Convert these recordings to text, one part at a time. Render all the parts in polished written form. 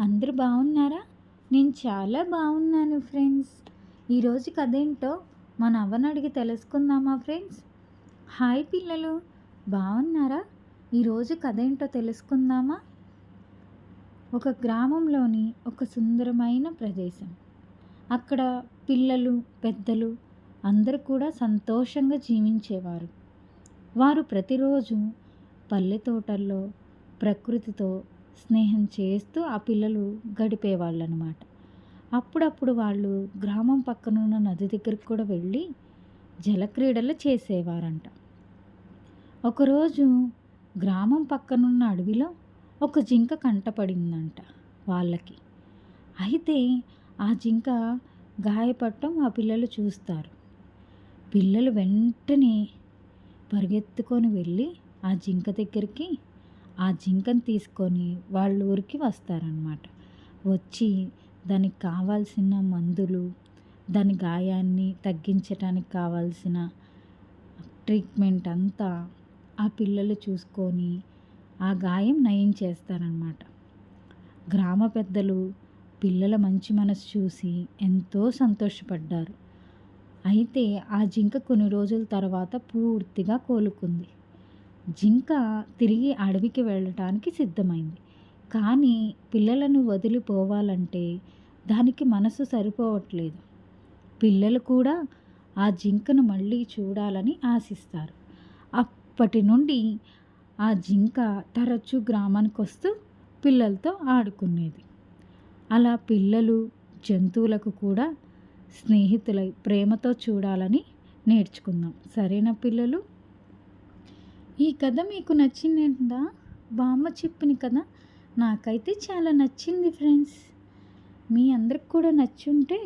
అందరూ బాగున్నారా? నేను చాలా బాగున్నాను ఫ్రెండ్స్. ఈరోజు కథ ఏంటో మన అవ్వని అడిగి తెలుసుకుందామా ఫ్రెండ్స్? హాయ్ పిల్లలు, బాగున్నారా? ఈరోజు కథ ఏంటో తెలుసుకుందామా? ఒక గ్రామంలోని ఒక సుందరమైన ప్రదేశం. అక్కడ పిల్లలు పెద్దలు అందరూ కూడా సంతోషంగా జీవించేవారు. వారు ప్రతిరోజు పల్లె తోటల్లో ప్రకృతితో స్నేహం చేస్తూ ఆ పిల్లలు గడిపేవాళ్ళు అన్నమాట. అప్పుడప్పుడు వాళ్ళు గ్రామం పక్కనున్న నది దగ్గరికి కూడా వెళ్ళి జలక్రీడలు చేసేవారంట. ఒకరోజు గ్రామం పక్కనున్న అడవిలో ఒక జింక కంటపడిందంట వాళ్ళకి. అయితే ఆ జింక గాయపడటం ఆ పిల్లలు చూస్తారు. పిల్లలు వెంటనే పరిగెత్తుకొని వెళ్ళి ఆ జింక దగ్గరికి ఆ జింకను తీసుకొని వాళ్ళ ఊరికి వస్తారనమాట. వచ్చి దానికి కావాల్సిన మందులు, దాని గాయాన్ని తగ్గించడానికి కావాల్సిన ట్రీట్మెంట్ అంతా ఆ పిల్లలు చూసుకొని ఆ గాయం నయం చేస్తారనమాట. గ్రామ పెద్దలు పిల్లల మంచి మనసు చూసి ఎంతో సంతోషపడ్డారు. అయితే ఆ జింక కొన్ని రోజుల తర్వాత పూర్తిగా కోలుకుంది. జింక తిరిగి అడవికి వెళ్ళటానికి సిద్ధమైంది. కానీ పిల్లలను వదిలిపోవాలంటే దానికి మనసు సరిపోవట్లేదు. పిల్లలు కూడా ఆ జింకను మళ్ళీ చూడాలని ఆశిస్తారు. అప్పటి నుండి ఆ జింక తరచూ గ్రామానికి వస్తూ పిల్లలతో ఆడుకునేది. అలా పిల్లలు జంతువులకు కూడా స్నేహితులై ప్రేమతో చూడాలని నేర్చుకుందాం. సరేనా పిల్లలు? ఈ కథ మీకు నచ్చిందా? బామ్మ చెప్పిన కథ నాకైతే చాలా నచ్చింది ఫ్రెండ్స్. మీ అందరికి కూడా నచ్చుంటే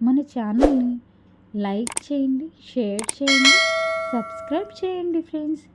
మన ఛానల్ని లైక్ చేయండి, షేర్ చేయండి, సబ్స్క్రైబ్ చేయండి ఫ్రెండ్స్.